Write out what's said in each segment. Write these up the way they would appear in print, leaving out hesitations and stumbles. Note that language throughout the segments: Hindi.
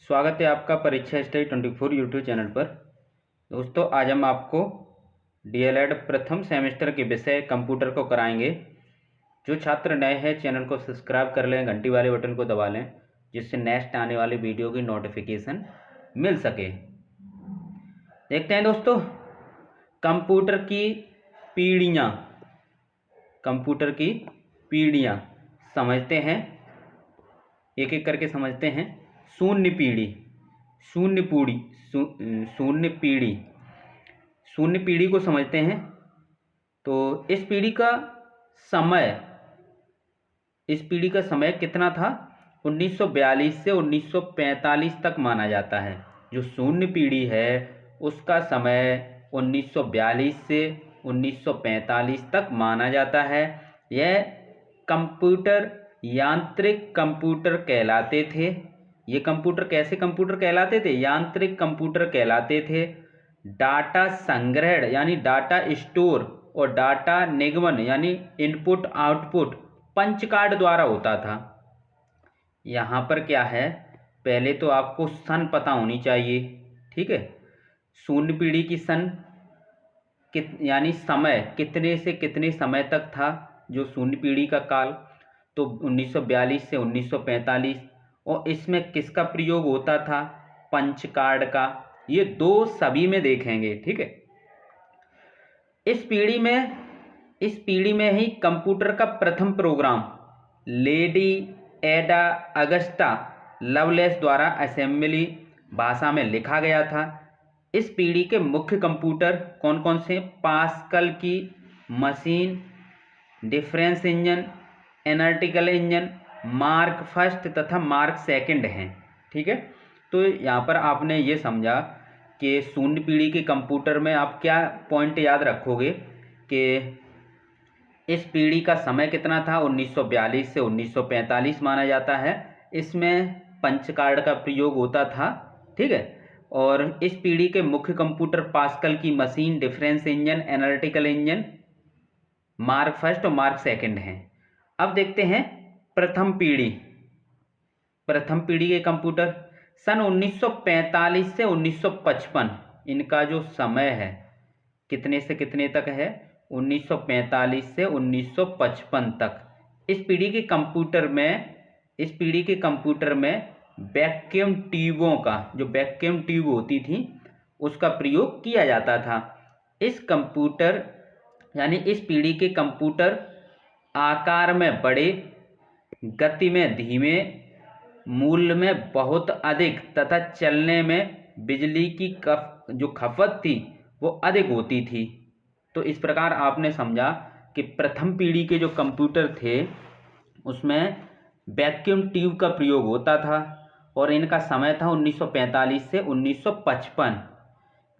स्वागत है आपका परीक्षा स्टडी 24 यूट्यूब चैनल पर। दोस्तों, आज हम आपको डीएलएड प्रथम सेमेस्टर के विषय कंप्यूटर को कराएंगे। जो छात्र नए हैं चैनल को सब्सक्राइब कर लें, घंटी वाले बटन को दबा लें, जिससे नेक्स्ट आने वाली वीडियो की नोटिफिकेशन मिल सके। देखते हैं दोस्तों, कंप्यूटर की पीढ़ियाँ समझते हैं, एक एक करके समझते हैं। शून्य पीढ़ी को समझते हैं। तो इस पीढ़ी का समय कितना था? 1942 से 1945 तक माना जाता है। जो शून्य पीढ़ी है उसका समय 1942 से 1945 तक माना जाता है। यह यांत्रिक कंप्यूटर कहलाते थे। ये कंप्यूटर कैसे कंप्यूटर कहलाते थे? यांत्रिक कंप्यूटर कहलाते थे। डाटा संग्रहण यानी डाटा स्टोर और डाटा निगमन यानी इनपुट आउटपुट पंच कार्ड द्वारा होता था। यहाँ पर क्या है, पहले तो आपको सन पता होनी चाहिए, ठीक है। शून्य पीढ़ी की सन यानी समय कितने से कितने समय तक था, जो शून्य पीढ़ी का काल, तो 1942 से 1945। और इसमें किसका प्रयोग होता था? पंच कार्ड का। ये दो सभी में देखेंगे, ठीक है। इस पीढ़ी में ही कंप्यूटर का प्रथम प्रोग्राम लेडी एडा अगस्टा लवलेस द्वारा असेंबली भाषा में लिखा गया था। इस पीढ़ी के मुख्य कंप्यूटर कौन कौन से? पास्कल की machine, difference engine, analytical engine, mark first तथा मार्क सेकंड हैं, ठीक है। तो यहाँ पर आपने ये समझा कि शून्य पीढ़ी के कंप्यूटर में आप क्या पॉइंट याद रखोगे कि इस पीढ़ी का समय कितना था? 1942 से 1945 माना जाता है। इसमें पंच कार्ड का प्रयोग होता था, ठीक है। और इस पीढ़ी के मुख्य कंप्यूटर पास्कल की machine, difference engine, analytical engine, mark first और मार्क सेकंड हैं। अब देखते हैं प्रथम पीढ़ी के कंप्यूटर। सन 1945 से 1955 इनका जो समय है कितने से कितने तक है? 1945 से 1955 तक। इस पीढ़ी के कंप्यूटर में वैक्यूम ट्यूबों का, जो वैक्यूम ट्यूब होती थी, उसका प्रयोग किया जाता था। इस पीढ़ी के कंप्यूटर आकार में बड़े, गति में धीमे, मूल्य में बहुत अधिक तथा चलने में बिजली की जो खपत थी वो अधिक होती थी। तो इस प्रकार आपने समझा कि प्रथम पीढ़ी के जो कंप्यूटर थे उसमें वैक्यूम ट्यूब का प्रयोग होता था और इनका समय था 1945 से 1955।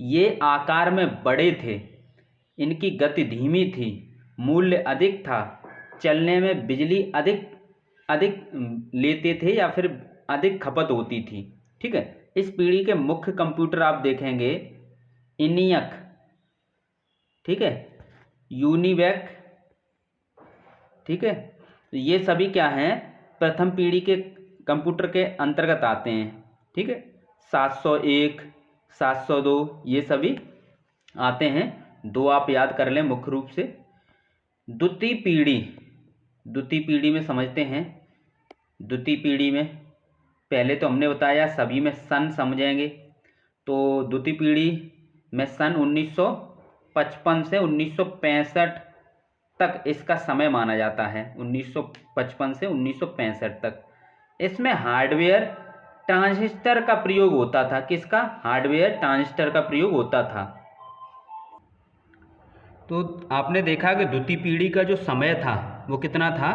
ये आकार में बड़े थे, इनकी गति धीमी थी, मूल्य अधिक था, चलने में बिजली अधिक लेते थे या फिर अधिक खपत होती थी, ठीक है। इस पीढ़ी के मुख्य कंप्यूटर आप देखेंगे इनियक, ठीक है, यूनिवैक, ठीक है। ये सभी क्या हैं? प्रथम पीढ़ी के कंप्यूटर के अंतर्गत आते हैं, ठीक है। 701, 702 ये सभी आते हैं। दो आप याद कर लें मुख्य रूप से। द्वितीय पीढ़ी में समझते हैं। द्वितीय पीढ़ी में पहले तो हमने बताया सभी में सन समझेंगे। तो द्वितीय पीढ़ी में सन 1955 से 1965 तक इसका समय माना जाता है। 1955 से 1965 तक। इसमें हार्डवेयर ट्रांजिस्टर का प्रयोग होता था। किसका? हार्डवेयर ट्रांजिस्टर का प्रयोग होता था। तो आपने देखा कि द्वितीय पीढ़ी का जो समय था वो कितना था?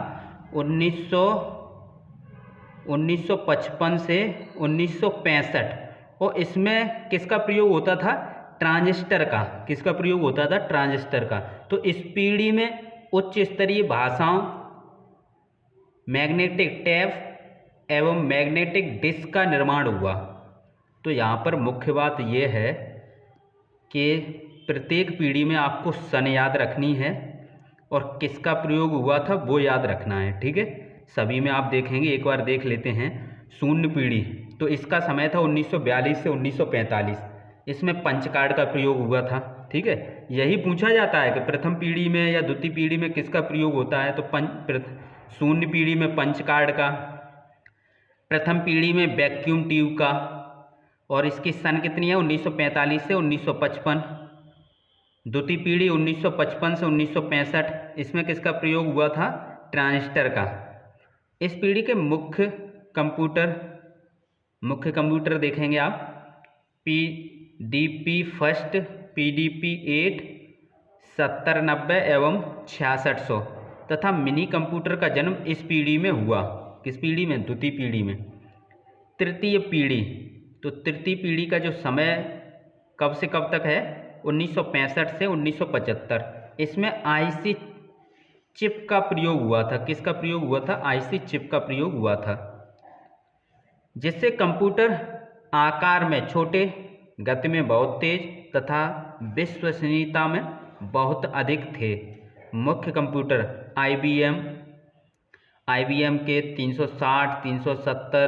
1955 से 1965। और इसमें किसका प्रयोग होता था? ट्रांजिस्टर का। किसका प्रयोग होता था? ट्रांजिस्टर का। तो इस पीढ़ी में उच्च स्तरीय भाषाओं, मैग्नेटिक टेप एवं मैग्नेटिक डिस्क का निर्माण हुआ। तो यहाँ पर मुख्य बात यह है कि प्रत्येक पीढ़ी में आपको सन याद रखनी है और किसका प्रयोग हुआ था वो याद रखना है, ठीक है। सभी में आप देखेंगे, एक बार देख लेते हैं। शून्य पीढ़ी तो इसका समय था 1942 से 1945। इसमें पंच कार्ड का प्रयोग हुआ था। ठीक है, यही पूछा जाता है कि प्रथम पीढ़ी में या द्वितीय पीढ़ी में किसका प्रयोग होता है, तो शून्य पीढ़ी में पंच कार्ड का, प्रथम पीढ़ी में वैक्यूम ट्यूब का। और इसकी सन कितनी है, 1945 से 1955। द्वितीय पीढ़ी 1955 से 1965। इसमें किसका प्रयोग हुआ था, ट्रांजिस्टर का। इस पीढ़ी के मुख्य कंप्यूटर देखेंगे आप, PDP फर्स्ट, PDP 8, 7090 एवं 6600 तथा मिनी कंप्यूटर का जन्म इस पीढ़ी में हुआ। किस पीढ़ी में, द्वितीय पीढ़ी में। तृतीय पीढ़ी, तो तृतीय पीढ़ी का जो समय कब से कब तक है, 1965 से 1975। इसमें IC चिप का प्रयोग हुआ था। किसका प्रयोग हुआ था, IC चिप का प्रयोग हुआ था, जिससे कंप्यूटर आकार में छोटे, गति में बहुत तेज तथा विश्वसनीयता में बहुत अधिक थे। मुख्य कंप्यूटर IBM के 360, 370,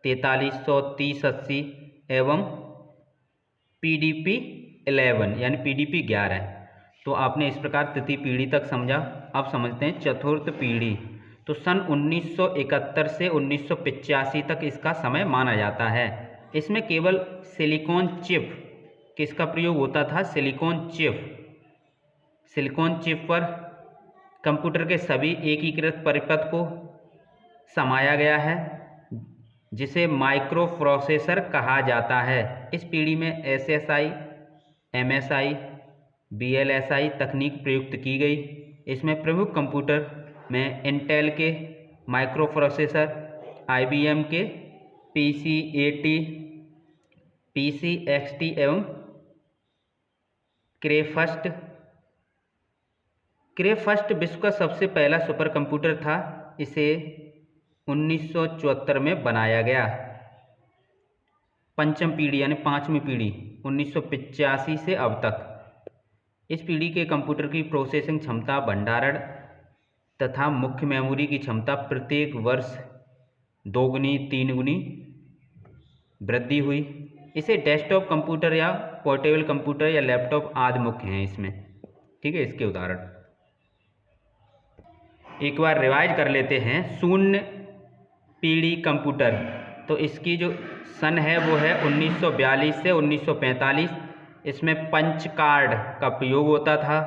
4300, 3080 एवं PDP 11 यानी PDP 11। तो आपने इस प्रकार तृतीय पीढ़ी तक समझा। अब समझते हैं चतुर्थ पीढ़ी। तो सन 1971 से 1985 तक इसका समय माना जाता है। इसमें केवल सिलिकॉन चिप, किसका प्रयोग होता था, सिलिकॉन चिप पर कंप्यूटर के सभी एकीकृत परिपथ को समाया गया है, जिसे माइक्रो प्रोसेसर कहा जाता है। इस पीढ़ी में SSI, MSI, VLSI तकनीक प्रयुक्त की गई। इसमें प्रमुख कंप्यूटर में इंटेल के माइक्रो प्रोसेसर, IBM के PC80, PC-XT एवं क्रेफस्ट विश्व का सबसे पहला सुपर कंप्यूटर था। इसे 1974 में बनाया गया। पंचम पीढ़ी यानी पाँचवीं पीढ़ी 1985 से अब तक। इस पीढ़ी के कंप्यूटर की प्रोसेसिंग क्षमता, भंडारण तथा मुख्य मेमोरी की क्षमता प्रत्येक वर्ष 2 गुनी 3 गुनी वृद्धि हुई। इसे डेस्कटॉप कंप्यूटर या पोर्टेबल कंप्यूटर या लैपटॉप आदि मुख्य हैं इसमें। ठीक है, इसके उदाहरण एक बार रिवाइज कर लेते हैं। शून्य पीढ़ी कंप्यूटर, तो इसकी जो सन है वो है 1942 से 1945। इसमें पंच कार्ड का प्रयोग होता था।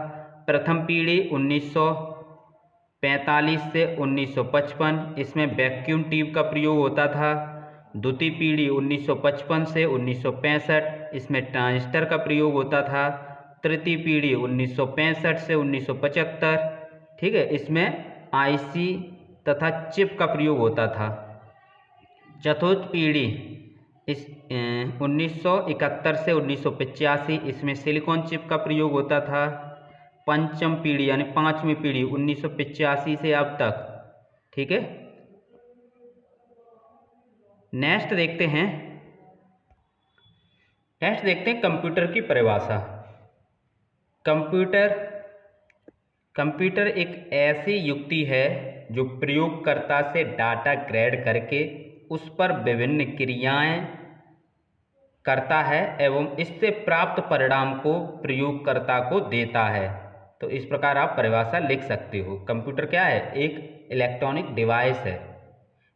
प्रथम पीढ़ी 1945 से 1955, इसमें वैक्यूम ट्यूब का प्रयोग होता था। द्वितीय पीढ़ी 1955 से 1965, इसमें ट्रांजिस्टर का प्रयोग होता था। तृतीय पीढ़ी 1965 से 1975, ठीक है, इसमें IC तथा चिप का प्रयोग होता था। चतुर्थ पीढ़ी 1971 से 1985, इसमें सिलिकॉन चिप का प्रयोग होता था। पंचम पीढ़ी यानी पाँचवीं पीढ़ी 1985 से अब तक। ठीक है, नेक्स्ट देखते हैं कंप्यूटर की परिभाषा। कंप्यूटर एक ऐसी युक्ति है जो प्रयोगकर्ता से डाटा ग्रहण करके उस पर विभिन्न क्रियाएं करता है एवं इससे प्राप्त परिणाम को प्रयोगकर्ता को देता है। तो इस प्रकार आप परिभाषा लिख सकते हो। कंप्यूटर क्या है, एक इलेक्ट्रॉनिक डिवाइस है।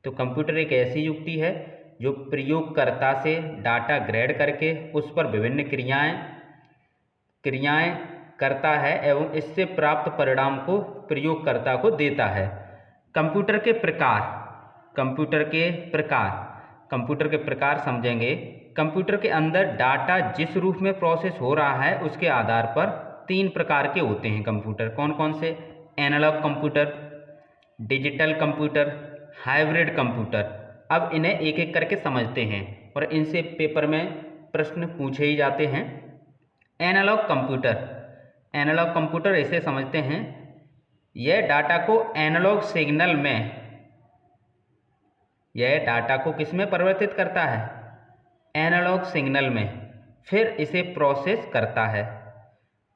तो कंप्यूटर एक ऐसी युक्ति है जो प्रयोगकर्ता से डाटा ग्रहण करके उस पर विभिन्न क्रियाएं करता है एवं इससे प्राप्त परिणाम को प्रयोगकर्ता को देता है। कंप्यूटर के प्रकार समझेंगे। कंप्यूटर के अंदर डाटा जिस रूप में प्रोसेस हो रहा है उसके आधार पर 3 प्रकार के होते हैं कंप्यूटर। कौन कौन से? Analogue computer, digital computer, hybrid computer. अब इन्हें एक एक करके समझते हैं और इनसे पेपर में प्रश्न पूछे ही जाते हैं। एनालॉग कंप्यूटर इसे समझते हैं, यह डाटा को एनालॉग सिग्नल में, यह डाटा को किस में परिवर्तित करता है? एनालॉग सिग्नल में, फिर इसे प्रोसेस करता है।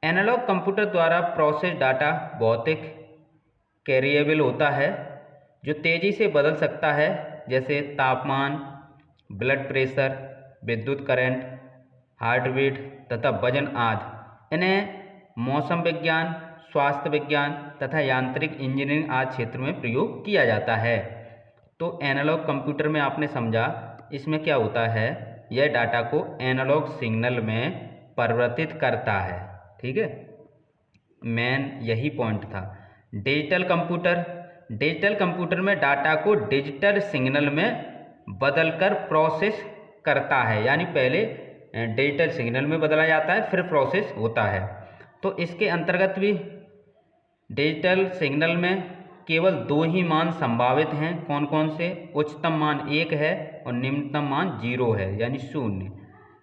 एनालॉग कंप्यूटर द्वारा प्रोसेस डाटा भौतिक वेरिएबल होता है जो तेज़ी से बदल सकता है, जैसे तापमान, ब्लड प्रेशर, विद्युत करंट, हार्ट बीट तथा वजन आदि। इन्हें मौसम विज्ञान, स्वास्थ्य विज्ञान तथा यांत्रिक इंजीनियरिंग आदि क्षेत्र में प्रयोग किया जाता है। तो एनालॉग कंप्यूटर में आपने समझा, इसमें क्या होता है, यह डाटा को एनालॉग सिग्नल में परिवर्तित करता है। ठीक है, मेन यही पॉइंट था। डिजिटल कंप्यूटर, डिजिटल कंप्यूटर में डाटा को डिजिटल सिग्नल में बदलकर प्रोसेस करता है, यानी पहले डिजिटल सिग्नल में बदला जाता है फिर प्रोसेस होता है। तो इसके अंतर्गत भी डिजिटल सिग्नल में केवल 2 ही मान संभावित हैं। कौन कौन से? उच्चतम मान 1 है और निम्नतम मान 0 है, यानी 0।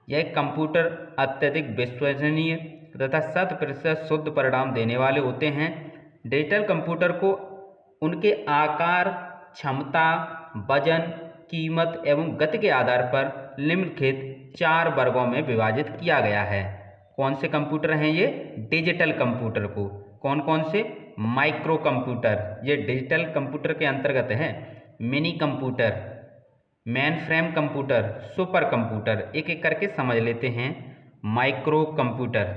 यह कंप्यूटर अत्यधिक विश्वसनीय तथा 100% शुद्ध परिणाम देने वाले होते हैं। डिजिटल कंप्यूटर को उनके आकार, क्षमता, वजन, कीमत एवं गति के आधार पर निम्नलिखित 4 वर्गों में विभाजित किया गया है। कौन से कंप्यूटर हैं ये? डिजिटल कंप्यूटर को। कौन कौन से? माइक्रो कंप्यूटर, ये डिजिटल कंप्यूटर के अंतर्गत है। Mini computer, main frame computer, super computer. एक एक करके समझ लेते हैं। माइक्रो कंप्यूटर,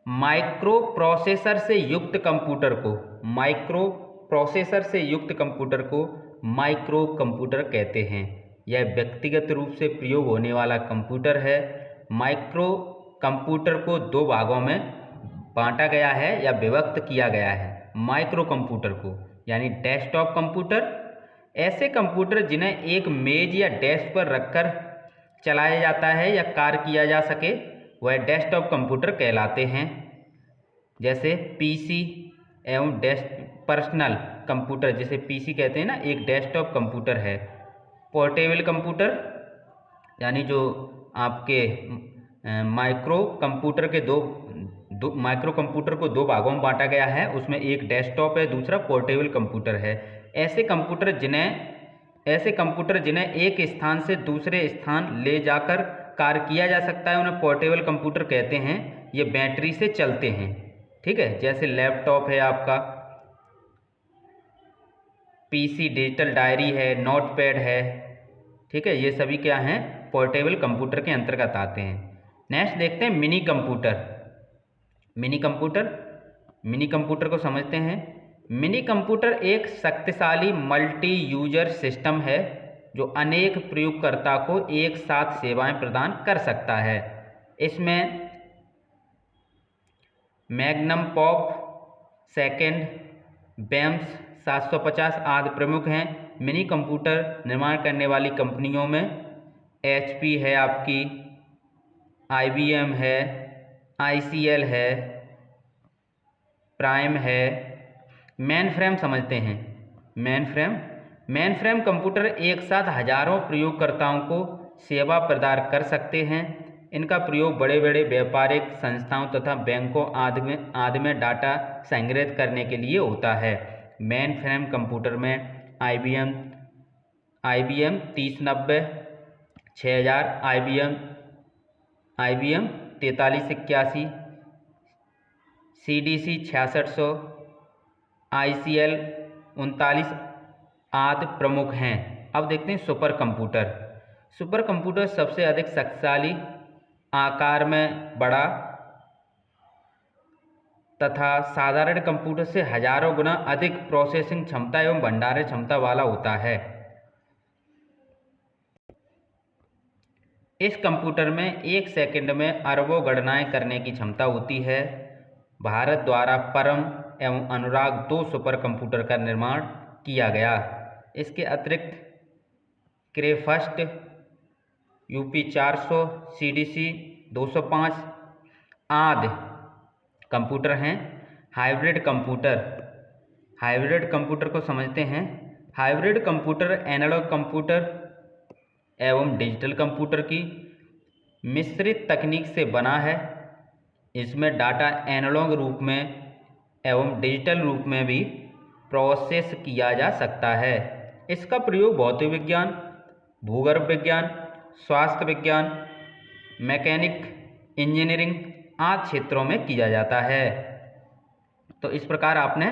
माइक्रो प्रोसेसर से युक्त कंप्यूटर को, माइक्रो प्रोसेसर से युक्त कंप्यूटर को माइक्रो कंप्यूटर कहते हैं। यह व्यक्तिगत रूप से प्रयोग होने वाला कंप्यूटर है। माइक्रो कंप्यूटर को 2 भागों में बांटा गया है या विभक्त किया गया है। माइक्रो कंप्यूटर को, यानी डेस्कटॉप कंप्यूटर, ऐसे कंप्यूटर जिन्हें एक मेज या डेस्क पर रखकर चलाया जाता है या कार्य किया जा सके, वह डेस्कटॉप कंप्यूटर कहलाते हैं। जैसे पीसी एवं पर्सनल कंप्यूटर, जैसे पीसी कहते हैं ना, एक डेस्कटॉप कंप्यूटर है। पोर्टेबल कंप्यूटर, यानी जो आपके माइक्रो कंप्यूटर के माइक्रो कंप्यूटर को 2 भागों में बांटा गया है, उसमें एक डेस्कटॉप है, दूसरा पोर्टेबल कंप्यूटर है। ऐसे कंप्यूटर जिन्हें एक स्थान से दूसरे स्थान ले जाकर कार्य किया जा सकता है, उन्हें पोर्टेबल कंप्यूटर कहते हैं। ये बैटरी से चलते हैं। ठीक है, जैसे लैपटॉप है आपका, पीसी डिजिटल डायरी है, नोटपैड है। ठीक है, ये सभी क्या हैं? पोर्टेबल कंप्यूटर के अंतर्गत आते हैं। नेक्स्ट देखते हैं मिनी कंप्यूटर। मिनी कंप्यूटर को समझते हैं। मिनी कंप्यूटर एक शक्तिशाली मल्टी यूजर सिस्टम है जो अनेक प्रयोगकर्ता को एक साथ सेवाएं प्रदान कर सकता है। इसमें मैग्नम पॉप, सेकेंड, बेम्स 750 आदि प्रमुख हैं। मिनी कंप्यूटर निर्माण करने वाली कंपनियों में HP है आपकी, IBM है, ICL है, प्राइम है। मेन फ्रेम समझते हैं। मेन फ्रेम कंप्यूटर एक साथ हजारों प्रयोगकर्ताओं को सेवा प्रदान कर सकते हैं। इनका प्रयोग बड़े बड़े व्यापारिक संस्थाओं तथा बैंकों आदि में डाटा संग्रहित करने के लिए होता है। मेन फ्रेम कंप्यूटर में IBM 3090, 6000, IBM 4381, CDC 6600, ICL 39 आदि प्रमुख हैं। अब देखते हैं सुपर कंप्यूटर। सुपर कंप्यूटर सबसे अधिक शक्तिशाली, आकार में बड़ा तथा साधारण कंप्यूटर से हजारों गुना अधिक प्रोसेसिंग क्षमता एवं भंडारण क्षमता वाला होता है। इस कंप्यूटर में 1 सेकंड में अरबों गणनाएं करने की क्षमता होती है। भारत द्वारा परम एवं अनुराग 2 सुपर कंप्यूटर का निर्माण किया गया। इसके अतिरिक्त क्रेफस्ट UP 400, CDC 205 आदि कंप्यूटर हैं। हाइब्रिड कंप्यूटर को समझते हैं। हाइब्रिड कंप्यूटर एनालॉग कंप्यूटर एवं डिजिटल कंप्यूटर की मिश्रित तकनीक से बना है। इसमें डाटा एनालॉग रूप में एवं डिजिटल रूप में भी प्रोसेस किया जा सकता है। इसका प्रयोग भौतिक विज्ञान, भूगर्भ विज्ञान, स्वास्थ्य विज्ञान, मैकेनिक इंजीनियरिंग आदि क्षेत्रों में किया जाता है। तो इस प्रकार आपने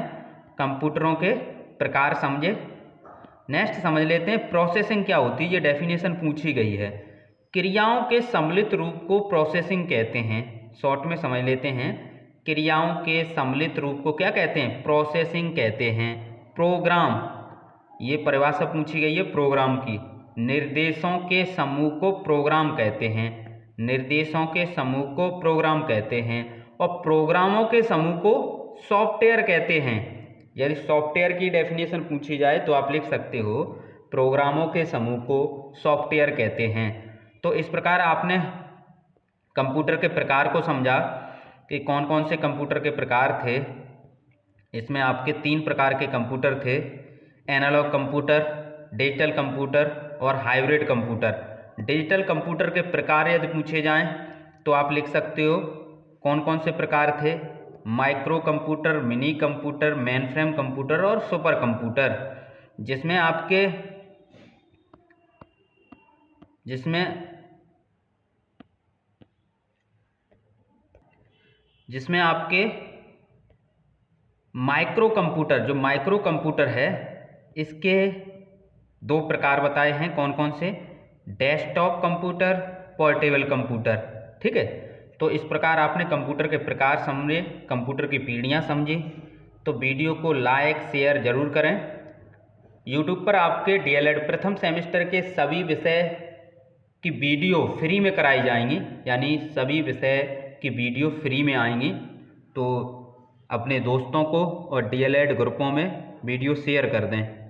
कंप्यूटरों के प्रकार समझे। नेक्स्ट समझ लेते हैं प्रोसेसिंग क्या होती है। ये डेफिनेशन पूछी गई है। क्रियाओं के सम्मिलित रूप को प्रोसेसिंग कहते हैं। शॉर्ट में समझ लेते हैं, क्रियाओं के सम्मिलित रूप को क्या कहते हैं? प्रोसेसिंग कहते हैं। प्रोग्राम, ये परिभाषा पूछी गई है प्रोग्राम की। निर्देशों के समूह को प्रोग्राम कहते हैं। निर्देशों के समूह को प्रोग्राम कहते हैं। और प्रोग्रामों के समूह को सॉफ्टवेयर कहते हैं। यदि सॉफ्टवेयर की डेफिनेशन पूछी जाए तो आप लिख सकते हो प्रोग्रामों के समूह को सॉफ्टवेयर कहते हैं। तो इस प्रकार आपने कंप्यूटर के प्रकार को समझा कि कौन कौन से कंप्यूटर के प्रकार थे। इसमें आपके 3 प्रकार के कंप्यूटर थे, एनालॉग कंप्यूटर, डिजिटल कंप्यूटर और हाइब्रिड कंप्यूटर। डिजिटल कंप्यूटर के प्रकार यदि पूछे जाएं तो आप लिख सकते हो कौन कौन से प्रकार थे? Micro computer, mini computer, mainframe computer और सुपर कंप्यूटर। जिसमें आपके माइक्रो कंप्यूटर, जो माइक्रो कंप्यूटर है, इसके 2 प्रकार बताए हैं। कौन कौन से? Desktop computer, portable computer. ठीक है, तो इस प्रकार आपने कंप्यूटर के प्रकार समझे, कंप्यूटर की पीढ़ियाँ समझी। तो वीडियो को लाइक शेयर जरूर करें। यूट्यूब पर आपके डीएलएड प्रथम सेमेस्टर के सभी विषय की वीडियो फ्री में कराई जाएंगी, यानी सभी विषय की वीडियो फ्री में आएंगी। तो अपने दोस्तों को और डीएलएड ग्रुपों में वीडियो शेयर कर दें।